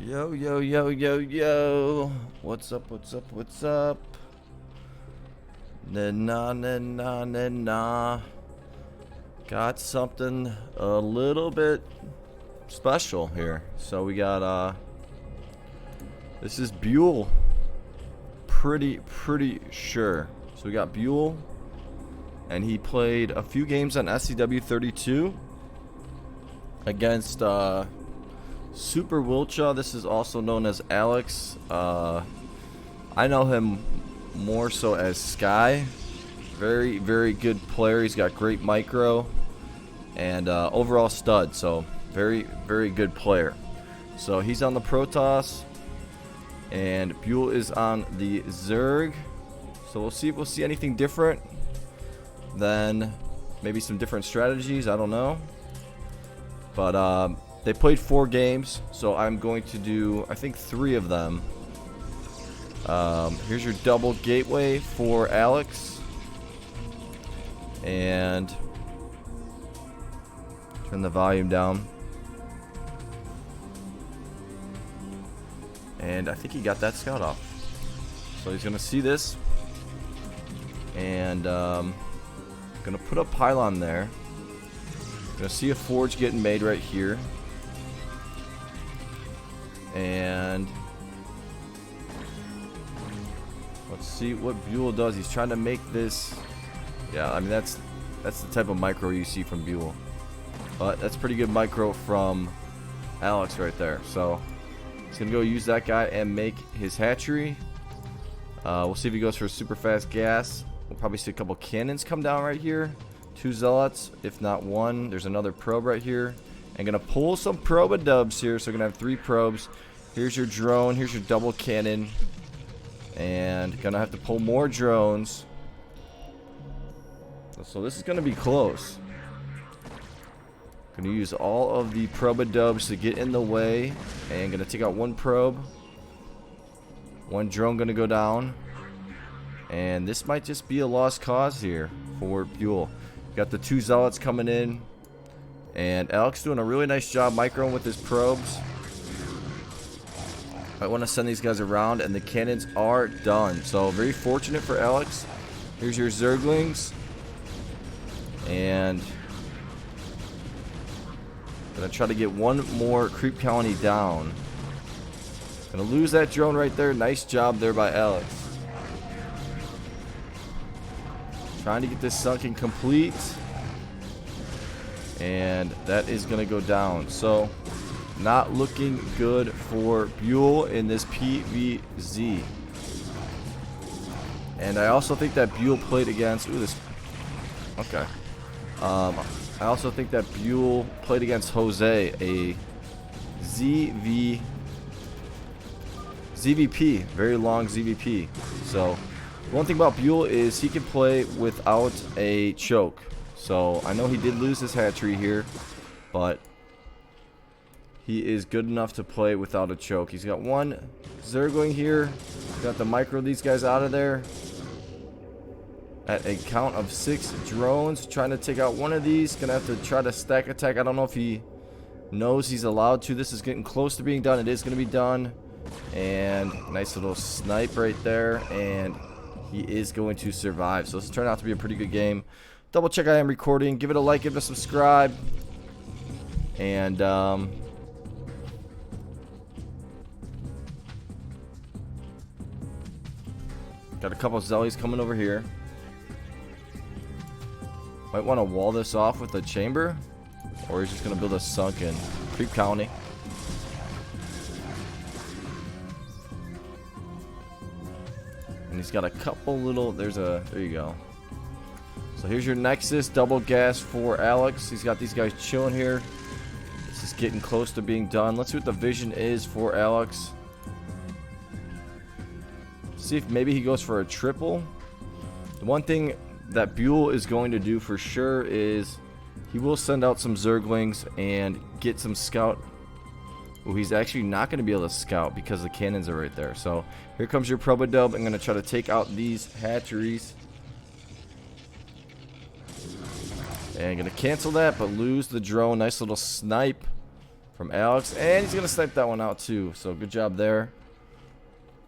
Yo, yo, yo, yo, yo. What's up, what's up, what's up? Nah. Got something a little bit special here. So we got, this is Byul. Pretty sure. So we got Byul. And he played a few games on SCW32 against, Super Wilcha. This is also known as Alex. I know him more so as Sky. Very good player. He's got great micro and overall stud. So very good player. So he's on the Protoss, and Byul is on the Zerg. So we'll see if we'll see anything different than maybe some different strategies. I don't know, but they played 4 games, so I'm going to do, I think, 3 of them. Here's your double gateway for Alex. And turn the volume down. And I think he got that scout off. So he's going to see this. And going to put a pylon there. Going to see a forge getting made right here. And let's see what Byul does. He's trying to make this. Yeah, I mean that's the type of micro you see from Byul. But that's pretty good micro from Alex right there. So he's gonna go use that guy and make his hatchery. We'll see if he goes for a super fast gas. We'll probably see a couple cannons come down right here. 2 zealots, if not 1. There's another probe right here. I'm gonna pull some probe dubs here, so we're gonna have 3 probes. Here's your drone, here's your double cannon, and gonna have to pull more drones. So this is gonna be close. Gonna use all of the probe dubs to get in the way, and gonna take out 1 probe. 1 drone gonna go down, and this might just be a lost cause here for Byul. Got the 2 zealots coming in. And Alex doing a really nice job microing with his probes. I want to send these guys around, and the cannons are done. So very fortunate for Alex. Here's your Zerglings. And gonna try to get 1 more creep colony down. Gonna lose that drone right there. Nice job there by Alex. Trying to get this sunken complete. And that is going to go down. So, not looking good for Byul in this PVZ. And I also think that Byul played against... Ooh, this... Okay. I also think that Byul played against Jose, a ZVP. Very long ZVP. So, one thing about Byul is he can play without a choke. So, I know he did lose his hatchery here, but he is good enough to play without a choke. He's got 1 Zergling here. Got the micro these guys out of there. At a count of 6 drones. Trying to take out 1 of these. Gonna have to try to stack attack. I don't know if he knows he's allowed to. This is getting close to being done. It is going to be done. And nice little snipe right there. And he is going to survive. So this turned out to be a pretty good game. Double check I am recording. Give it a like, give it a subscribe. And got a couple of Zellies coming over here. Might want to wall this off with a chamber, or he's just gonna build a sunken creep colony. And he's got a couple little. There you go. So here's your Nexus double gas for Alex. He's got these guys chilling here. This is getting close to being done. Let's see what the vision is for Alex. See if maybe he goes for a triple. The one thing that Byul is going to do for sure is he will send out some Zerglings and get some scout. Oh, he's actually not going to be able to scout because the cannons are right there. So here comes your probe dub. I'm going to try to take out these hatcheries. And gonna cancel that, but lose the drone. Nice little snipe from Alex. And he's going to snipe that one out too. So good job there.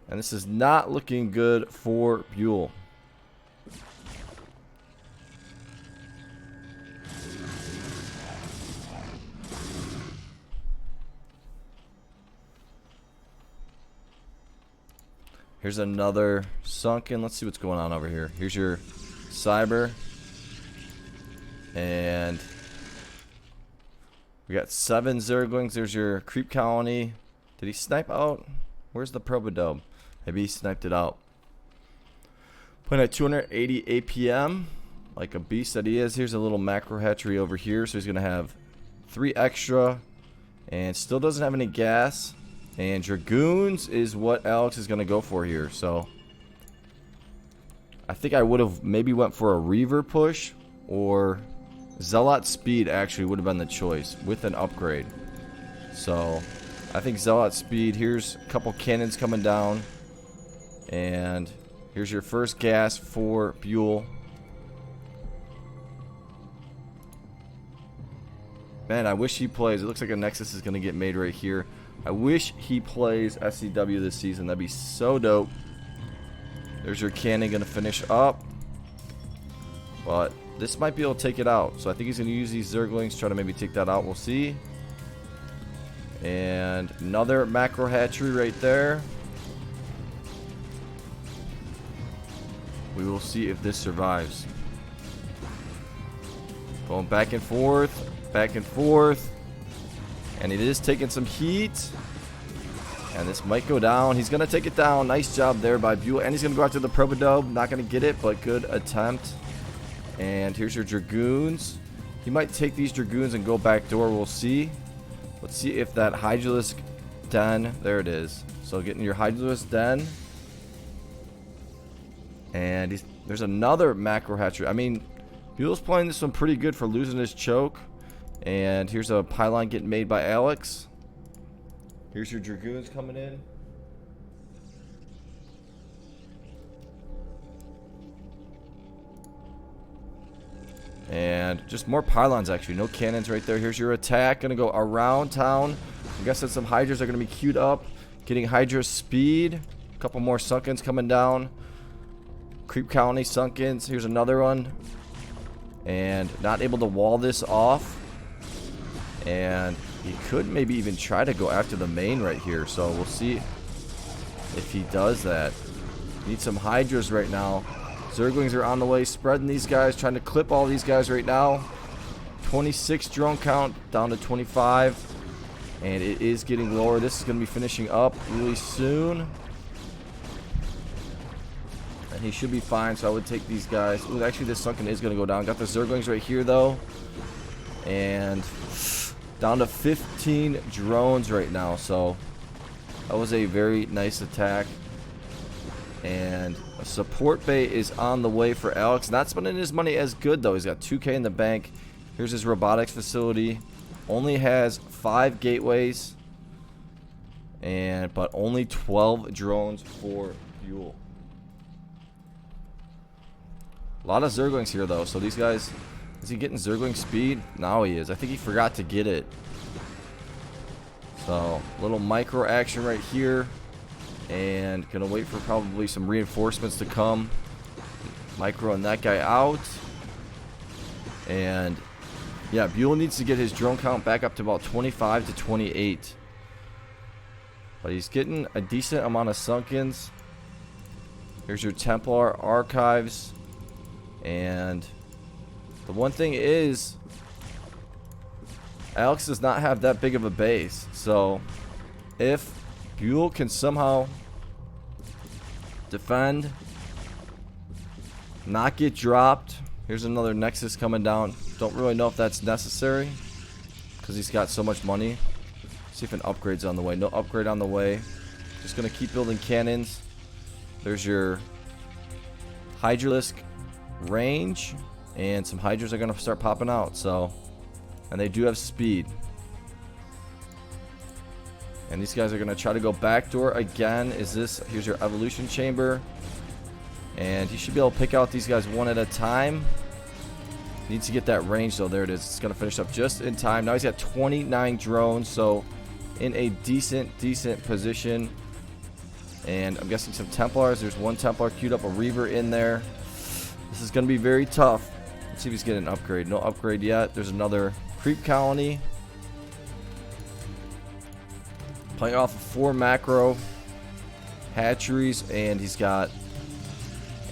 And this is not looking good for Byul. Here's another sunken. Let's see what's going on over here. Here's your cyber. And we got 7 Zerglings. There's your creep colony. Did he snipe out? Where's the Probodome? Maybe he sniped it out. Playing at 280 APM. Like a beast that he is. Here's a little macro hatchery over here. So he's going to have 3 extra. And still doesn't have any gas. And Dragoons is what Alex is going to go for here. So I think I would have maybe went for a Reaver push. Or Zealot Speed actually would have been the choice with an upgrade. So I think Zealot Speed. Here's a couple cannons coming down. And here's your first gas for Byul. Man, I wish he plays. It looks like a Nexus is going to get made right here. I wish he plays SCW this season. That'd be so dope. There's your cannon going to finish up. But this might be able to take it out. So I think he's going to use these Zerglings. Try to maybe take that out. We'll see. And another macro hatchery right there. We will see if this survives. Going back and forth. Back and forth. And it is taking some heat. And this might go down. He's going to take it down. Nice job there by Byul. And he's going to go after the Probodome. Not going to get it, but good attempt. And here's your Dragoons. He might take these Dragoons and go back door. We'll see. Let's see if that Hydralisk Den. There it is. So getting your Hydralisk Den. And there's another macro hatchery. I mean, Byul's playing this one pretty good for losing his choke. And here's a pylon getting made by Alex. Here's your Dragoons coming in. And just more pylons actually. No cannons right there. Here's your attack. Gonna go around town. I'm guessing some Hydras are gonna be queued up. Getting Hydra speed. A couple more Sunkens coming down. Creep colony Sunkens. Here's another one. And not able to wall this off. And he could maybe even try to go after the main right here. So we'll see if he does that. Need some Hydras right now. Zerglings are on the way, spreading these guys, trying to clip all these guys right now. 26 drone count, down to 25. And it is getting lower. This is going to be finishing up really soon. And he should be fine, so I would take these guys. Ooh, actually, this Sunken is going to go down. Got the Zerglings right here, though. And down to 15 drones right now. So that was a very nice attack. And a support bay is on the way for Alex. Not spending his money as good, though. He's got 2K in the bank. Here's his robotics facility. Only has 5 gateways. But only 12 drones for Byul. A lot of Zerglings here, though. So these guys... Is he getting Zergling speed? Now he is. I think he forgot to get it. So, little micro action right here. And gonna wait for probably some reinforcements to come. Microing that guy out. And yeah, Byul needs to get his drone count back up to about 25 to 28. But he's getting a decent amount of Sunkens. Here's your Templar archives. And the one thing is, Alex does not have that big of a base. So if Byul can somehow defend, not get dropped. Here's another Nexus coming down. Don't really know if that's necessary because he's got so much money. See if an upgrade's on the way. No upgrade on the way. Just gonna keep building cannons. There's your Hydralisk range, and some Hydras are gonna start popping out. So, and they do have speed. And these guys are going to try to go backdoor again. Here's your evolution chamber. And he should be able to pick out these guys one at a time. Needs to get that range though. There it is. It's going to finish up just in time. Now he's got 29 drones. So in a decent position. And I'm guessing some Templars. There's one Templar queued up, a Reaver in there. This is going to be very tough. Let's see if he's getting an upgrade. No upgrade yet. There's another creep colony. Playing off of 4 macro hatcheries, and he's got,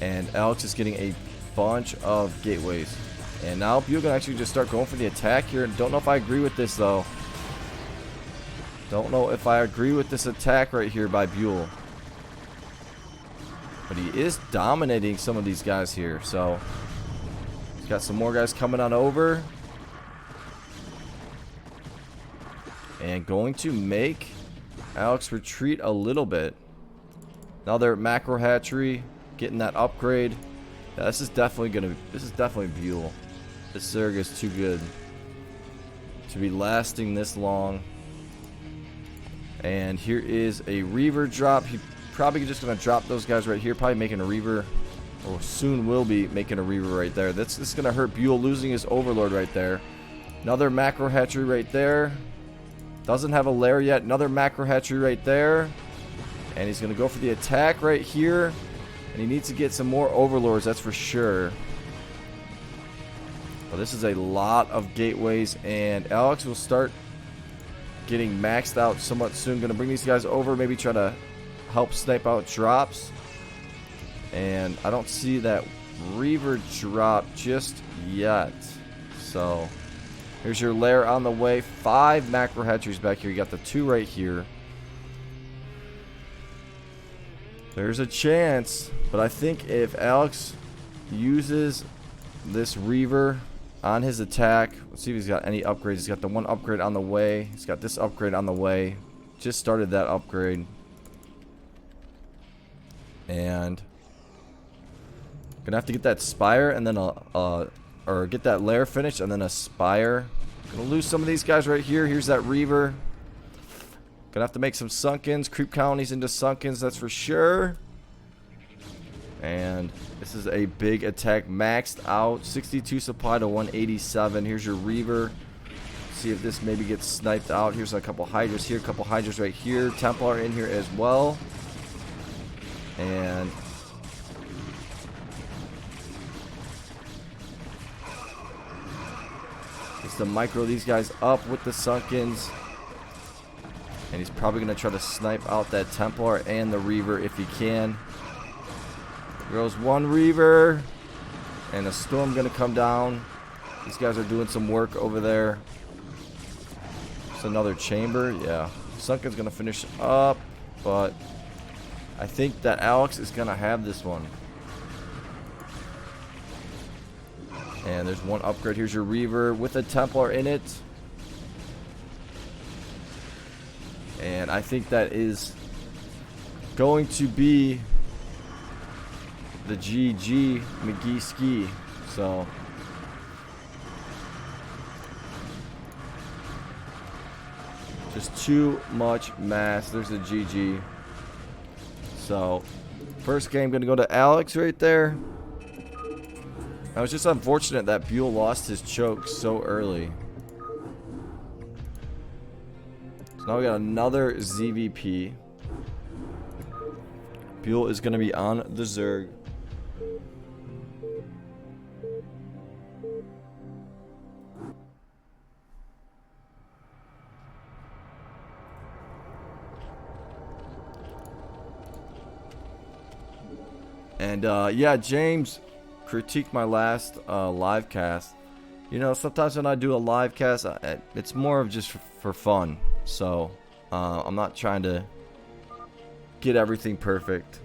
and Alex is getting a bunch of gateways. And now Byul can actually just start going for the attack here. Don't know if I agree with this though. Don't know if I agree with this attack right here by Byul. But he is dominating some of these guys here. So he's got some more guys coming on over. And going to make Alex retreat a little bit. Another macro hatchery, getting that upgrade. Yeah, this is definitely Byul. This Zerg is too good to be lasting this long. And here is a Reaver drop. He probably just gonna drop those guys right here. Probably making a Reaver, or soon will be making a Reaver right there. This is gonna hurt Byul, losing his Overlord right there. Another macro hatchery right there. Doesn't have a lair yet. Another macro hatchery right there. And he's going to go for the attack right here. And he needs to get some more Overlords, that's for sure. But this is a lot of gateways. And Alex will start getting maxed out somewhat soon. Going to bring these guys over. Maybe try to help snipe out drops. And I don't see that Reaver drop just yet. So here's your lair on the way. 5 macro hatcheries back here. You got the 2 right here. There's a chance, but I think if Alex uses this Reaver on his attack, let's see if he's got any upgrades. He's got the 1 upgrade on the way. He's got this upgrade on the way. Just started that upgrade. And gonna have to get that Spire and then or get that lair finished and then a Spire. Gonna lose some of these guys right here. Here's that Reaver. Gonna have to make some Sunkens, creep colonies into Sunkens, that's for sure. And this is a big attack, maxed out, 62 supply to 187. Here's your Reaver. See if this maybe gets sniped out. Here's a couple Hydras here, a couple Hydras right here. Templar in here as well. And just to micro these guys up with the Sunkens. And he's probably going to try to snipe out that Templar and the Reaver if he can. There goes 1 Reaver. And a Storm going to come down. These guys are doing some work over there. It's another chamber. Yeah. Sunken's going to finish up. But I think that Alex is going to have this one. And there's 1 upgrade. Here's your Reaver with a Templar in it. And I think that is going to be the GGsz. So just too much mass. There's the GG. So first game going to go to Alex right there. It was just unfortunate that Byul lost his choke so early. So now we got another ZVP. Byul is going to be on the Zerg. And yeah, James critiqued my last live cast. You know, sometimes when I do a live cast, it's more of just for fun. So I'm not trying to get everything perfect.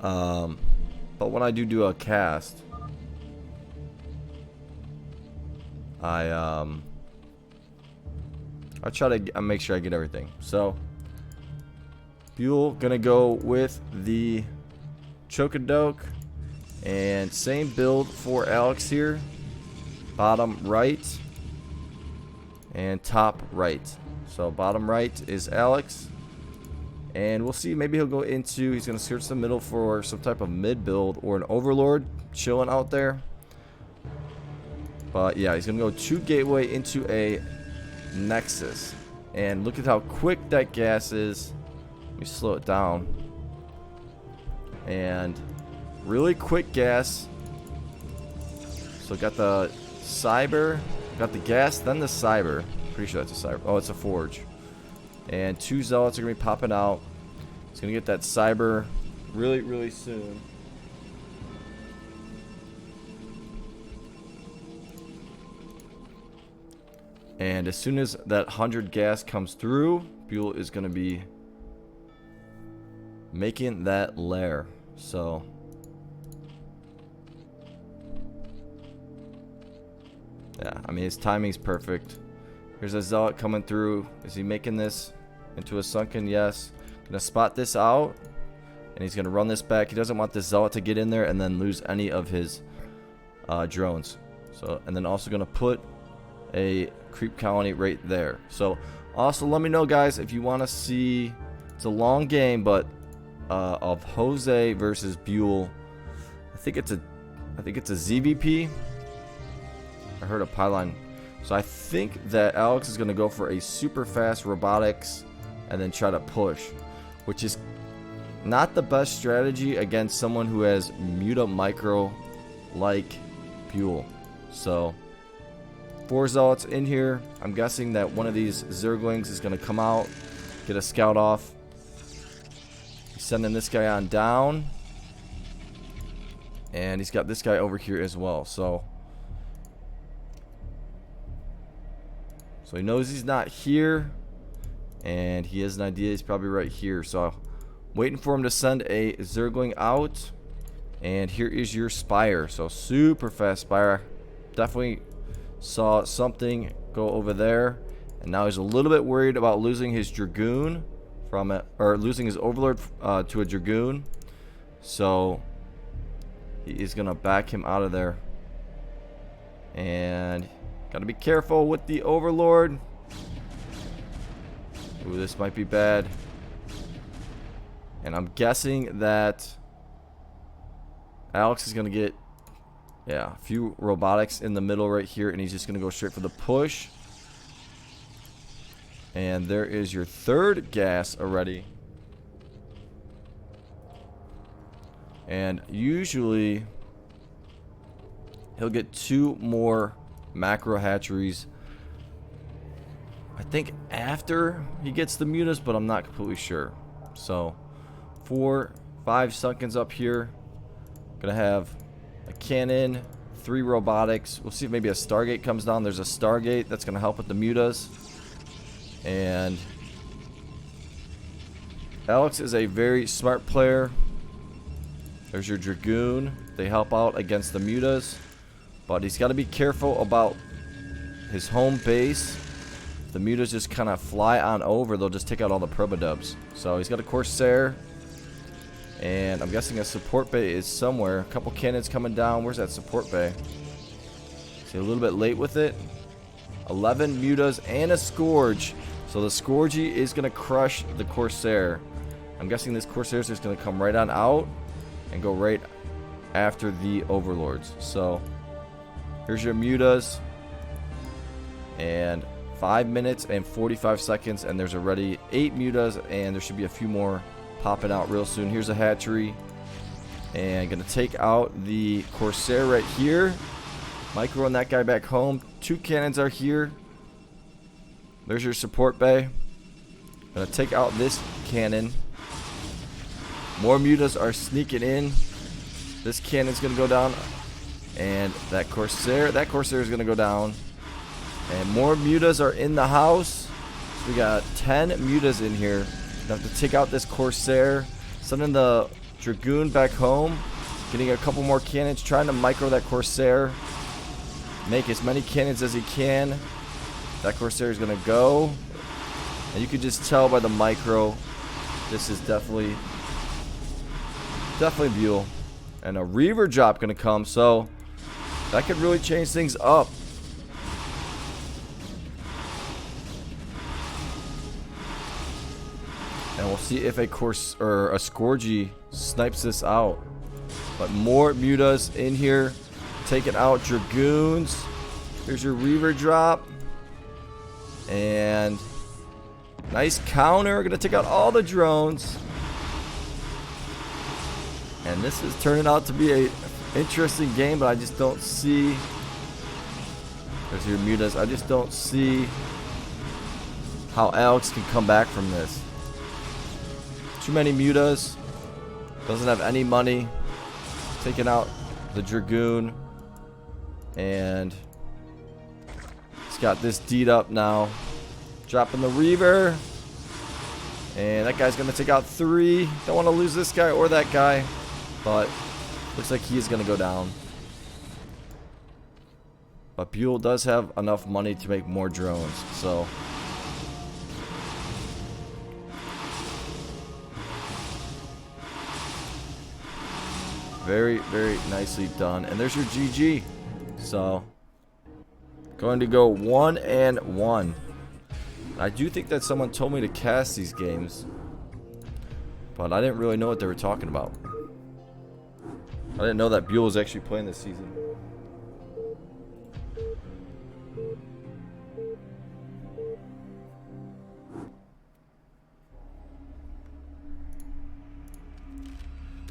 But when I do a cast, I try to make sure I get everything. So Byul gonna go with the Chokadoke, and same build for Alex here. Bottom right and top right. So bottom right is Alex, and we'll see. Maybe he'll go into, he's gonna search the middle for some type of mid build or an Overlord chilling out there. But yeah, he's gonna go 2 gateway into a Nexus. And look at how quick that gas is. Let me slow it down. And really quick gas. So got the cyber, got the gas, then the cyber. Pretty sure that's a cyber. Oh, it's a forge. And 2 zealots are going to be popping out. It's going to get that cyber really, really soon. And as soon as that 100 gas comes through, Byul is going to be making that lair. So yeah, I mean, his timing's perfect. Here's a zealot coming through. Is he making this into a sunken? Yes. Gonna spot this out, and he's gonna run this back. He doesn't want this zealot to get in there and then lose any of his drones. So, and then also gonna put a creep colony right there. So also let me know, guys, if you want to see, it's a long game, but of Jose versus Byul. I think it's a ZVP. I heard a pylon. So I think that Alex is going to go for a super fast robotics and then try to push, which is not the best strategy against someone who has muta micro like Byul. So 4 zealots in here. I'm guessing that one of these zerglings is going to come out, get a scout off. He's sending this guy on down, and he's got this guy over here as well. So he knows he's not here, and he has an idea he's probably right here. So waiting for him to send a zergling out, and here is your spire. So super fast spire. Definitely saw something go over there, and now he's a little bit worried about losing his dragoon from it, or losing his overlord to a dragoon. So he is gonna back him out of there, and gotta be careful with the overlord. Ooh, this might be bad. And I'm guessing that Alex is gonna get, yeah, a few robotics in the middle right here, and he's just gonna go straight for the push. And there is your 3rd gas already. And usually he'll get 2 more macro hatcheries, I think, after he gets the mutas, but I'm not completely sure. So 4, 5 sunkens up here. Gonna have a cannon, 3 robotics. We'll see if maybe a Stargate comes down. There's a Stargate that's gonna help with the mutas. And Alex is a very smart player. There's your dragoon. They help out against the mutas, but he's got to be careful about his home base. If the mutas just kind of fly on over, they'll just take out all the probodubs. So he's got a Corsair, and I'm guessing a support bay is somewhere. A couple cannons coming down. Where's that support bay? See, a little bit late with it. 11 mutas and a Scourge. So the Scourgy is going to crush the Corsair. I'm guessing this Corsair is just going to come right on out and go right after the Overlords. So here's your mutas. And 5 minutes and 45 seconds, and there's already 8 mutas, and there should be a few more popping out real soon. Here's a hatchery, and gonna take out the Corsair right here. Micro and that guy back home. 2 cannons are here. There's your support bay. Gonna take out this cannon. More mutas are sneaking in. This cannon's gonna go down, and that Corsair is gonna go down. And more mutas are in the house. We got 10 mutas in here. We have to take out this Corsair, sending the Dragoon back home, getting a couple more cannons, trying to micro that Corsair, make as many cannons as he can. That Corsair is going to go, and you can just tell by the micro, this is definitely Byul. And a Reaver drop going to come, so that could really change things up. And we'll see if a Scourgy snipes this out. But more mutas in here, taking out Dragoons. Here's your Reaver drop. And Nice counter. Gonna take out all the drones. And this is turning out to be a interesting game, but I just don't see. There's your mutas. I just don't see how Alex can come back from this. Too many mutas. Doesn't have any money. Taking out the Dragoon. And he's got this deed up now. Dropping the Reaver. And that guy's going to take out 3. Don't want to lose this guy or that guy. But looks like he is going to go down. But Byul does have enough money to make more drones. So very, very nicely done. And there's your GG. So going to go 1-1. I do think that someone told me to cast these games, but I didn't really know what they were talking about. I didn't know that Byul was actually playing this season.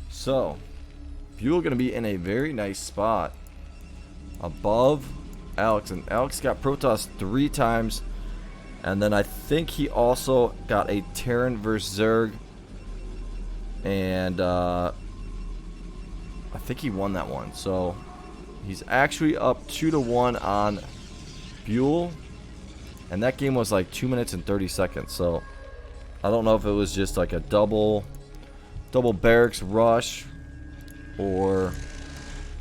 So Byul gonna be in a very nice spot above Alex, and Alex got Protoss 3 times, and then I think he also got a Terran versus Zerg, and I think he won that one. So he's actually up 2-1 on Byul, and that game was like 2 minutes and 30 seconds. So I don't know if it was just like a double barracks rush or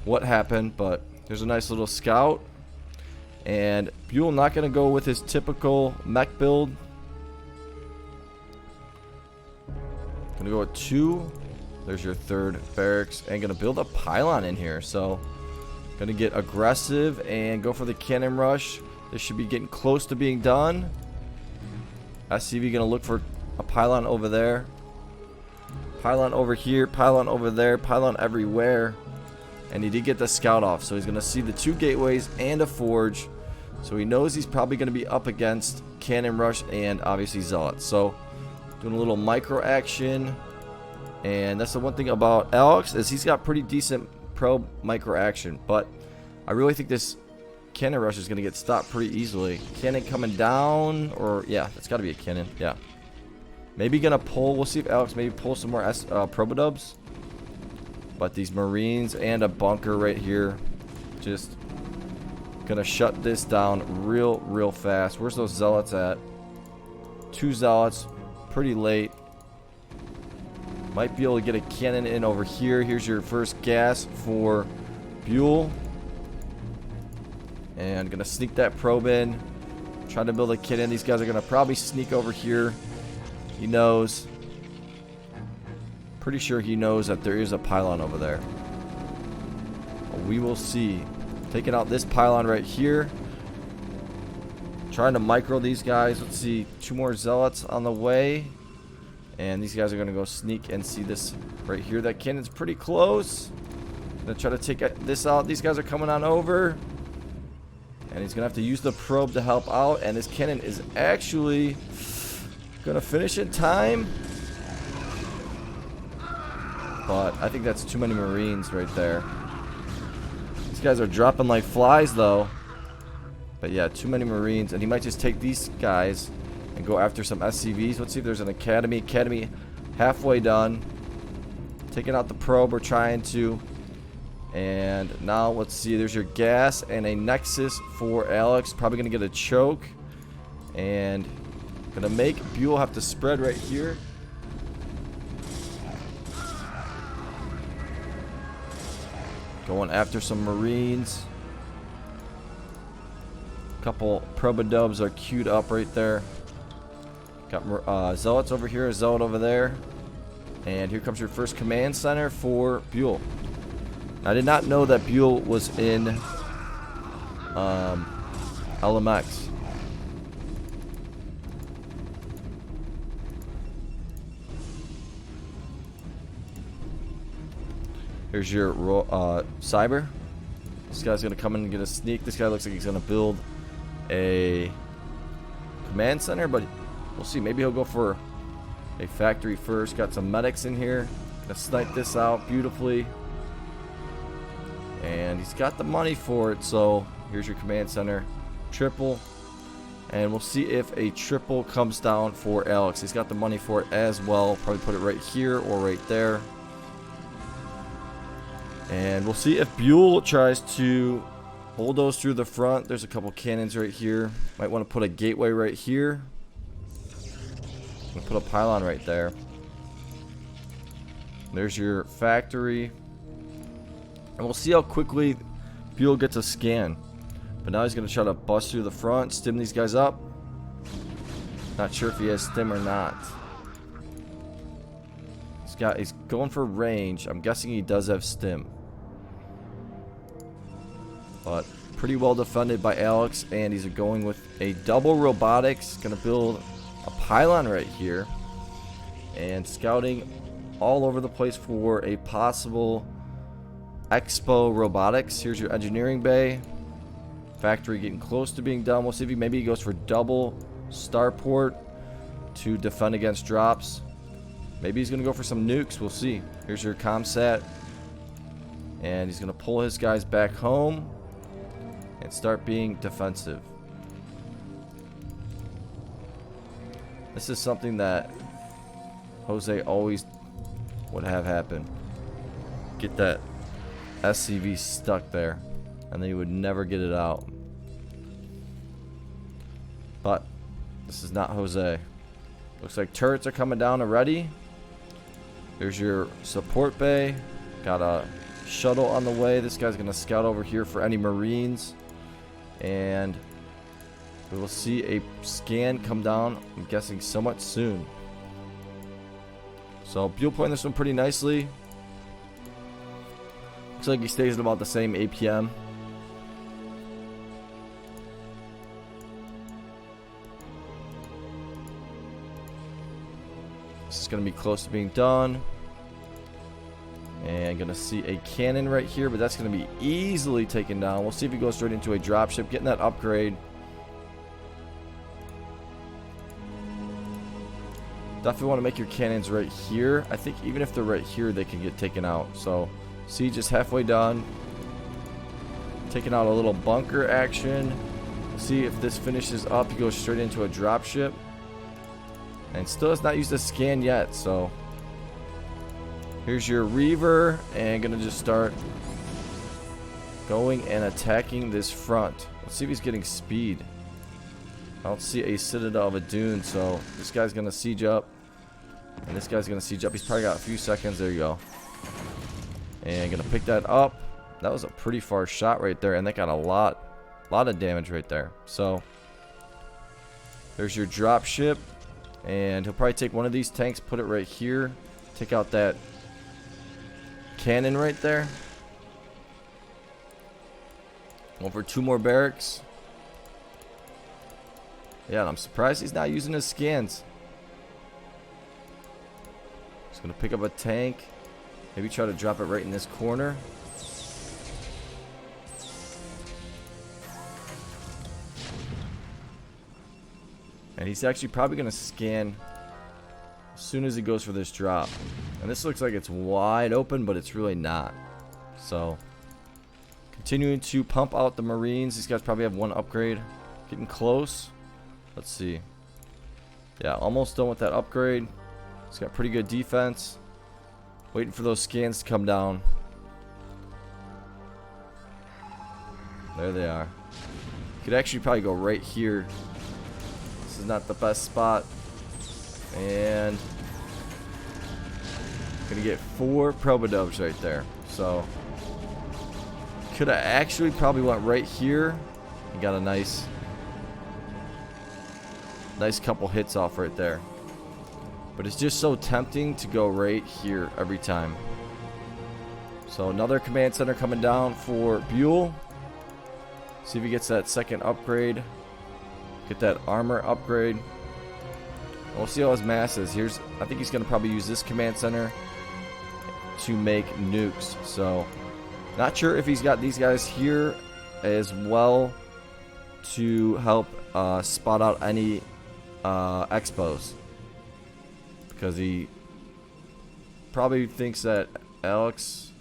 what happened, but there's a nice little scout. And Byul not going to go with his typical mech build. Going to go with 2. There's your 3rd barracks. And going to build a pylon in here. So going to get aggressive and go for the cannon rush. This should be getting close to being done. SCV going to look for a pylon over there. Pylon over here. Pylon over there. Pylon everywhere. And he did get the scout off. So he's going to see the 2 gateways and a forge. So he knows he's probably going to be up against cannon rush and obviously zealots. So doing a little micro action. And that's the one thing about Alex, is he's got pretty decent probe micro action. But I really think this cannon rush is going to get stopped pretty easily. Cannon coming down, or yeah, it's got to be a cannon. Yeah. Maybe going to pull. We'll see if Alex maybe pulls some more probodubs. But these Marines and a bunker right here, just gonna shut this down real fast. Where's those zealots at? 2 zealots, pretty late. Might be able to get a cannon in over here. Here's your first gas for Byul. And gonna sneak that probe in. Trying to build a kit in. These guys are gonna probably sneak over here. He knows. Pretty sure he knows that there is a pylon over there. We will see. Taking out this pylon right here. Trying to micro these guys. Let's see. 2 more zealots on the way. And these guys are going to go sneak and see this right here. That cannon's pretty close. Going to try to take this out. These guys are coming on over. And he's going to have to use the probe to help out. And this cannon is actually going to finish in time. But I think that's too many Marines right there. These guys are dropping like flies, though. But yeah, too many Marines. And he might just take these guys and go after some SCVs. Let's see if there's an academy. Academy halfway done. Taking out the probe. We're trying to. And now let's see. There's your gas and a nexus for Alex. Probably going to get a choke. And going to make Byul have to spread right here. Going after some Marines. Couple probodubs are queued up right there. Got zealots over here, a zealot over there. And here comes your first command center for Byul. I did not know that Byul was in LMX. Here's your cyber. This guy's gonna come in and get a sneak. This guy looks like he's gonna build a command center, but We'll see. Maybe he'll go for a factory first. Got some medics in here. Gonna snipe this out beautifully. And he's got the money for it. So here's your command center. Triple. And we'll see if a triple comes down for Alex. He's got the money for it as well. Probably put it right here or right there. And we'll see if Byul tries to bulldoze through the front. There's a couple cannons right here. Might want to put a gateway right here. Put a pylon right there. There's your factory. And we'll see how quickly Byul gets a scan. But now he's going to try to bust through the front, stim these guys up. Not sure if he has stim or not. He's going for range. I'm guessing he does have stim. But pretty well defended by Alex. And he's going with a double robotics. Going to build a pylon right here. And scouting all over the place for a possible Expo robotics. Here's your engineering bay. Factory getting close to being done. We'll see if maybe he goes for double starport to defend against drops. Maybe he's going to go for some nukes. We'll see. Here's your comsat. And he's going to pull his guys back home and start being defensive. This is something that Jose always would have happen. Get that SCV stuck there, and then he would never get it out. But this is not Jose. Looks like turrets are coming down already. There's your support bay. Got a shuttle on the way. This guy's going to scout over here for any Marines. And we will see a scan come down, I'm guessing somewhat soon. So Byul playing this one pretty nicely. Looks like he stays at about the same APM. This is going to be close to being done. And going to see a cannon right here, but that's going to be easily taken down. We'll see if he goes straight into a dropship, getting that upgrade. Definitely want to make your cannons right here. I think even if they're right here, they can get taken out. So, siege is halfway done. Taking out a little bunker action. See if this finishes up. He goes straight into a dropship. And still has not used a scan yet. So, here's your Reaver. And going to just start going and attacking this front. Let's see if he's getting speed. I don't see a Citadel of a Dune. So, this guy's going to siege up. And this guy's going to siege up. He's probably got a few seconds. There you go. And going to pick that up. That was a pretty far shot right there. And that got a lot of damage right there. So, there's your drop ship. And he'll probably take one of these tanks, put it right here. Take out that cannon right there. Over 2 more barracks. Yeah, and I'm surprised he's not using his scans. Just going to pick up a tank. Maybe try to drop it right in this corner. And he's actually probably going to scan as soon as he goes for this drop. And this looks like it's wide open, but it's really not. So, continuing to pump out the Marines. These guys probably have one upgrade. Getting close. Let's see. Yeah, almost done with that upgrade. He's got pretty good defense. Waiting for those scans to come down. There they are. Could actually probably go right here. This is not the best spot. And gonna get 4 Probodubs right there. So could have actually probably went right here and got a nice couple hits off right there. But it's just so tempting to go right here every time. So another command center coming down for Byul. See if he gets that second upgrade. Get that armor upgrade. We'll see how his mass is. I think he's going to probably use this command center to make nukes. So, not sure if he's got these guys here as well to help spot out any expos. Because he probably thinks that Alex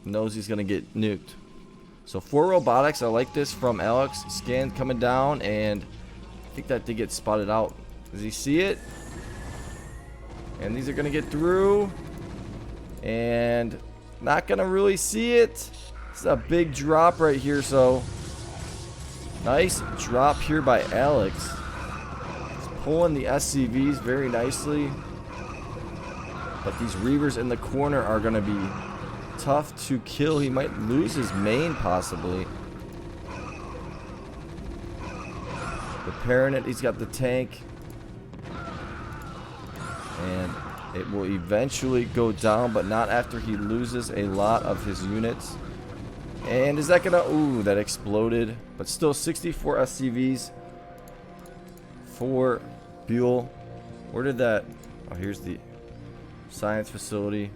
knows he's going to get nuked. So 4 robotics. I like this from Alex. Scan coming down, and I think that did get spotted out. Does he see it? And these are going to get through. And not going to really see it. This is a big drop right here, so nice drop here by Alex. He's pulling the SCVs very nicely. But these Reavers in the corner are going to be tough to kill. He might lose his main, possibly. Repairing it. He's got the tank. And it will eventually go down, but not after he loses a lot of his units. And is that gonna... Ooh, that exploded. But still 64 SCVs for Byul. Where did that... Oh, here's the science facility.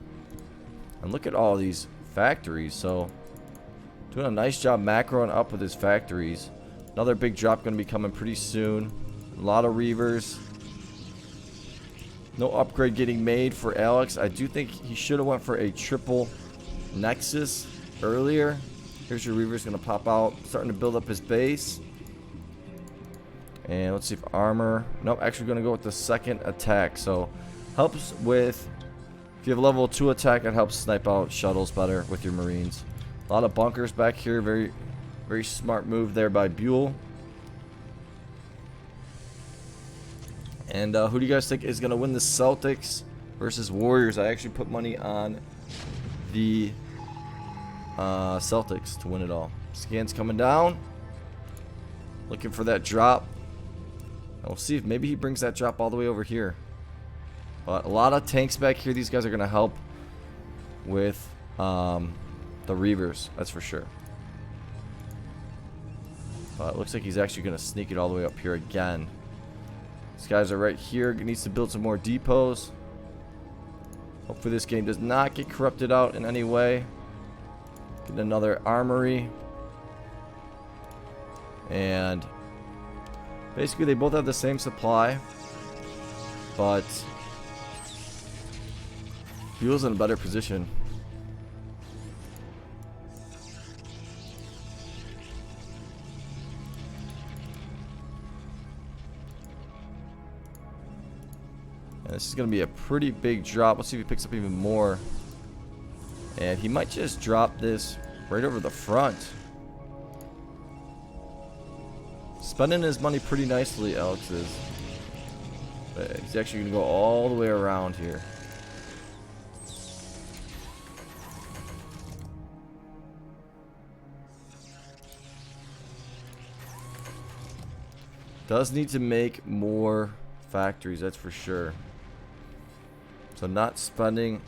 And look at all these factories. So doing a nice job macroing up with his factories. Another big drop going to be coming pretty soon. A lot of Reavers. No upgrade getting made for Alex. I do think he should have went for a triple Nexus earlier. Here's your Reavers going to pop out. Starting to build up his base. And let's see if armor... Nope, actually going to go with the second attack. So helps with... If you have a level 2 attack, it helps snipe out shuttles better with your Marines. A lot of bunkers back here. Very, very smart move there by Byul. And who do you guys think is going to win the Celtics versus Warriors? I actually put money on the Celtics to win it all. Scans coming down. Looking for that drop. And we'll see if maybe he brings that drop all the way over here. But a lot of tanks back here. These guys are going to help with the Reavers. That's for sure. It looks like he's actually going to sneak it all the way up here again. These guys are right here. He needs to build some more depots. Hopefully this game does not get corrupted out in any way. Get another armory. And basically they both have the same supply. But Byul's in a better position. And this is going to be a pretty big drop. Let's see if he picks up even more. And he might just drop this right over the front. Spending his money pretty nicely, Alex is. But he's actually going to go all the way around here. Does need to make more factories, that's for sure. So not spending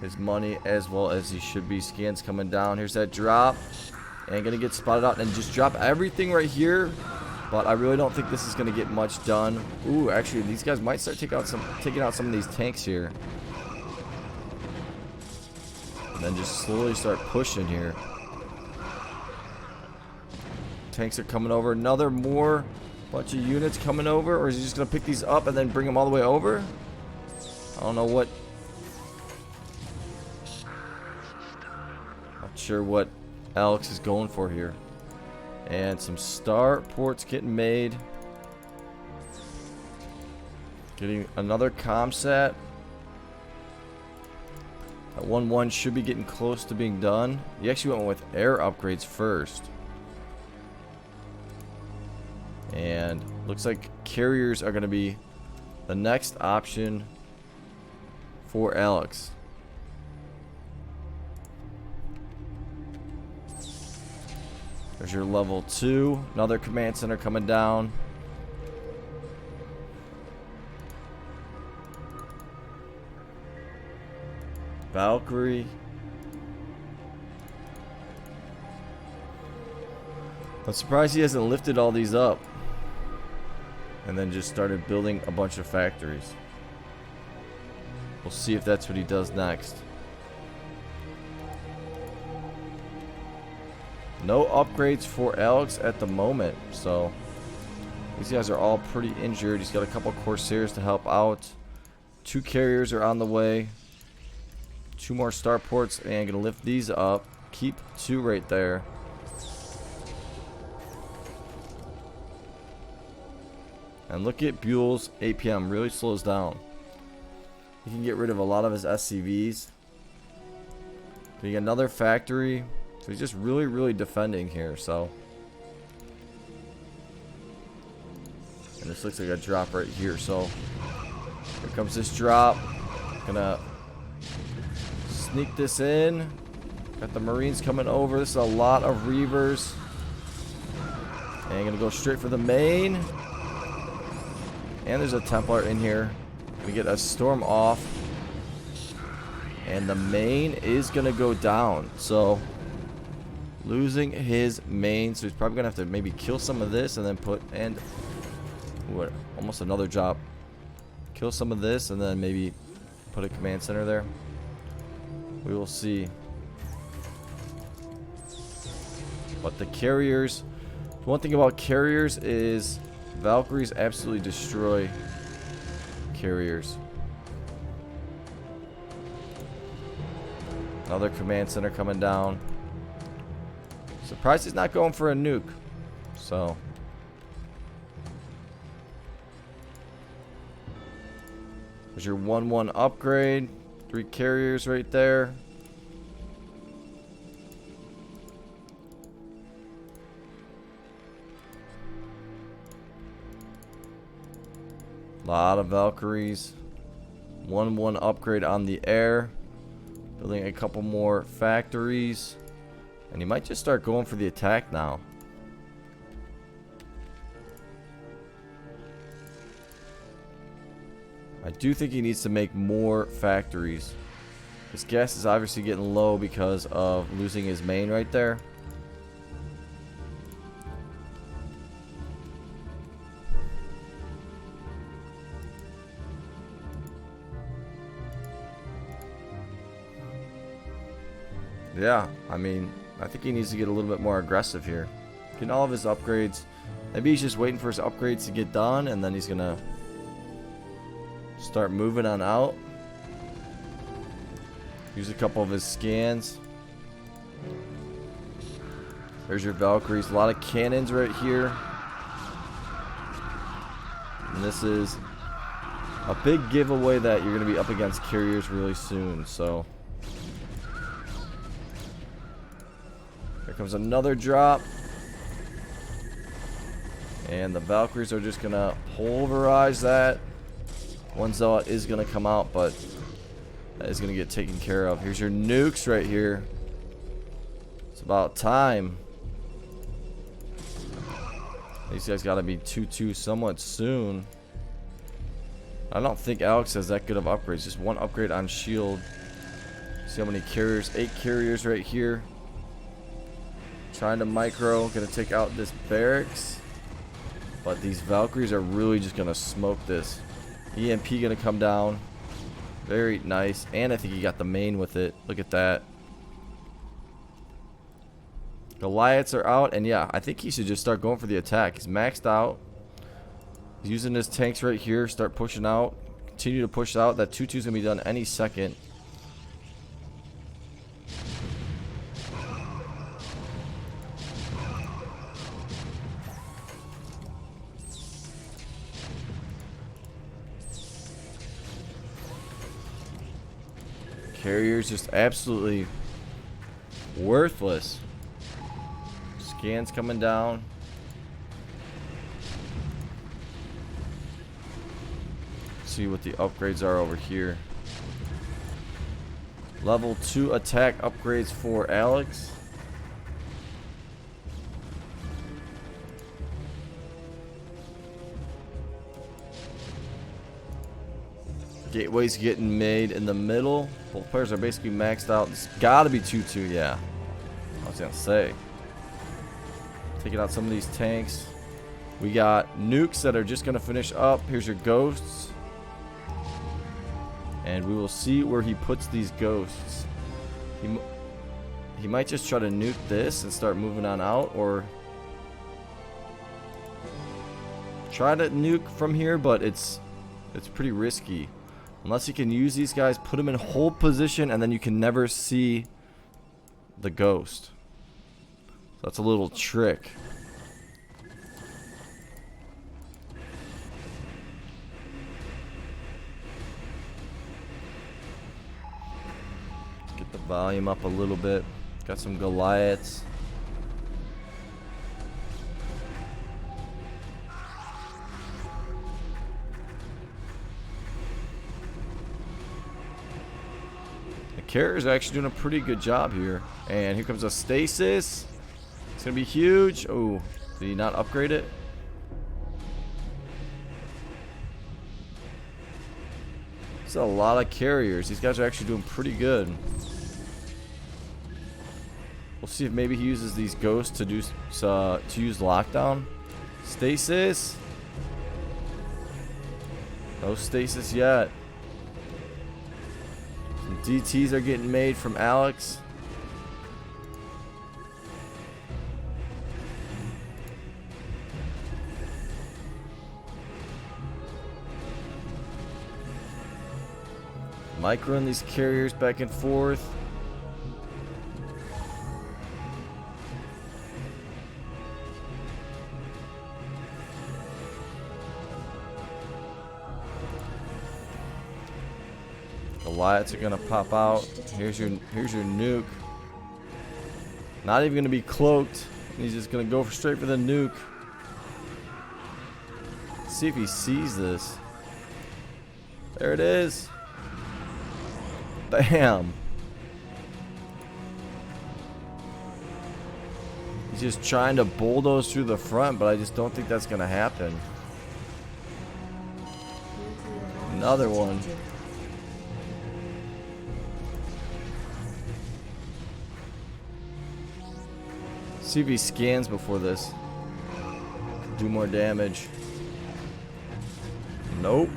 his money as well as he should be. Scans coming down. Here's that drop. And gonna get spotted out and just drop everything right here. But I really don't think this is gonna get much done. Ooh, actually these guys might start taking out some of these tanks here. And then just slowly start pushing here. Tanks are coming over. Another more bunch of units coming over. Or is he just going to pick these up and then bring them all the way over? I don't know what. Not sure what Alex is going for here. And some star ports getting made. Getting another comsat. That 1-1 should be getting close to being done. He actually went with air upgrades first. And looks like carriers are going to be the next option for Alex. There's your level 2. Another command center coming down. Valkyrie. I'm surprised he hasn't lifted all these up. And then just started building a bunch of factories. We'll see if that's what he does next. No upgrades for Alex at the moment. So These guys are all pretty injured. He's got a couple Corsairs to help out. 2 carriers are on the way. 2 more starports, and gonna lift these up. Keep 2 right there. And look at Byul's APM, really slows down. He can get rid of a lot of his SCVs. But you got another factory. So he's just really defending here, so. And this looks like a drop right here, so. Here comes this drop. Gonna sneak this in. Got the Marines coming over. This is a lot of Reavers. And gonna go straight for the main. And there's a Templar in here. Gonna get a storm off. And the main is gonna go down. So losing his main. So he's probably gonna have to maybe kill some of this and then put and what, almost another drop. Kill some of this and then maybe put a command center there. We will see. But the carriers, one thing about carriers is Valkyries absolutely destroy carriers. Another command center coming down. Surprised he's not going for a nuke. So there's your 1-1 upgrade. 3 carriers right there. Lot of Valkyries. 1-1 upgrade on the air. Building a couple more factories. And he might just start going for the attack now. I do think he needs to make more factories. His gas is obviously getting low because of losing his main right there. Yeah, I mean, I think he needs to get a little bit more aggressive here. Getting all of his upgrades. Maybe he's just waiting for his upgrades to get done, and then he's gonna start moving on out. Use a couple of his scans. There's your Valkyries. A lot of cannons right here. And this is a big giveaway that you're going to be up against carriers really soon. So here comes another drop. And the Valkyries are just going to pulverize that. One Zealot is going to come out, but that is going to get taken care of. Here's your nukes right here. It's about time. These guys got to be 2-2 somewhat soon. I don't think Alex has that good of upgrades. Just one upgrade on shield. See how many carriers? 8 carriers right here. Trying to micro. Going to take out this barracks. But these Valkyries are really just going to smoke this. EMP going to come down. Very nice. And I think he got the main with it. Look at that. Goliaths are out. And yeah, I think he should just start going for the attack. He's maxed out. He's using his tanks right here. Start pushing out. Continue to push out. That 2-2 is going to be done any second. Carriers just absolutely worthless. Scans coming down. See what the upgrades are over here. Level 2 attack upgrades for Alex. Gateway's getting made in the middle. Both players are basically maxed out. It's gotta be 2-2, yeah. I was gonna say. Taking out some of these tanks. We got nukes that are just gonna finish up. Here's your ghosts. And we will see where he puts these ghosts. He might just try to nuke this and start moving on out, or try to nuke from here, but it's pretty risky. Unless you can use these guys, put them in hold position, and then you can never see the ghost. That's a little trick. Get the volume up a little bit. Got some Goliaths. The carrier's actually doing a pretty good job here. And here comes a stasis. It's gonna be huge. Oh, did he not upgrade it? It's a lot of carriers. These guys are actually doing pretty good. We'll see if maybe he uses these ghosts to use lockdown. Stasis. No stasis yet. Some DTs are getting made from Alex. Microing these carriers back and forth. Goliaths are gonna pop out. Here's your nuke. Not even gonna be cloaked. He's just gonna go straight for the nuke. Let's see if he sees this. There it is. Bam. He's just trying to bulldoze through the front, but I just don't think that's gonna happen. Another one. See if he scans before this. Do more damage. Nope.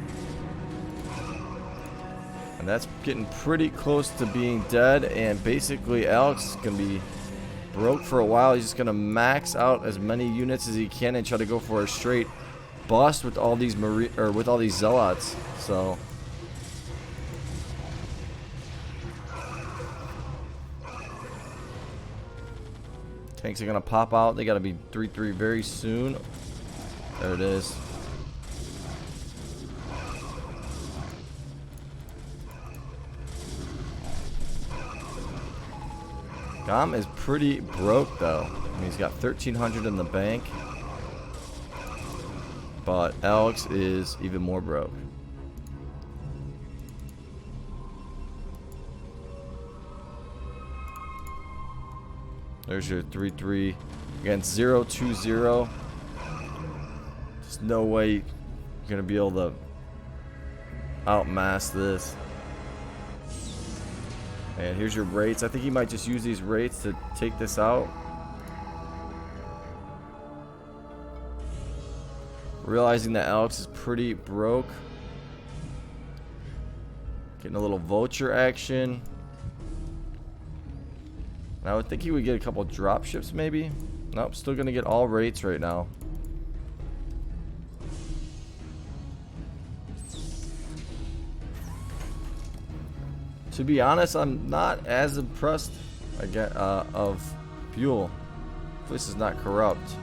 And that's getting pretty close to being dead. And basically Alex is going to be broke for a while. He's just going to max out as many units as he can and try to go for a straight bust with all these with all these zealots. So tanks are gonna pop out. They gotta be 3-3 very soon. There it is. Gom is pretty broke though. I mean, he's got 1,300 in the bank. But Alex is even more broke. There's your 3-3 against 0-2-0. There's no way you're gonna be able to outmass this. And here's your rates. I think he might just use these rates to take this out. Realizing that Alex is pretty broke. Getting a little vulture action. I would think he would get a couple drop ships maybe. Nope, still gonna get all rates right now. To be honest, I'm not as impressed of Byul. This is not corrupt.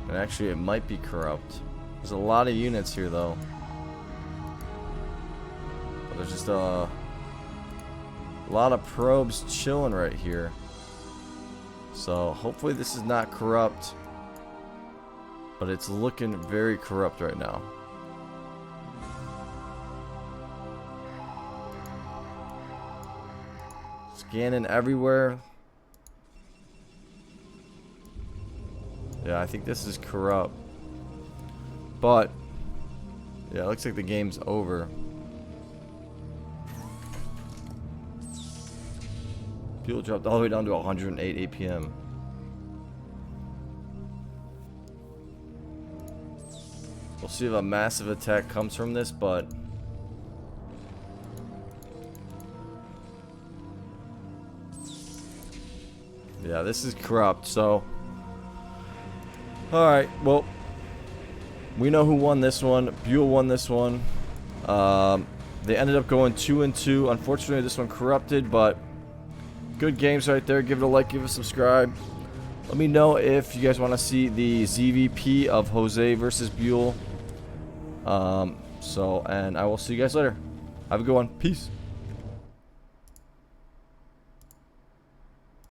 And actually it might be corrupt. There's a lot of units here though. But there's just a lot of probes chilling right here. So hopefully this is not corrupt. But it's looking very corrupt right now. Scanning everywhere. Yeah, I think this is corrupt. But yeah, it looks like the game's over. Fuel dropped all the way down to 108 APM. We'll see if a massive attack comes from this, but yeah, this is corrupt. So alright, well, we know who won this one. Byul won this one. They ended up going 2-2. Unfortunately, this one corrupted, but good games right there. Give it a like, give it a subscribe. Let me know if you guys want to see the ZVP of Jose versus Byul. And I will see you guys later. Have a good one. Peace.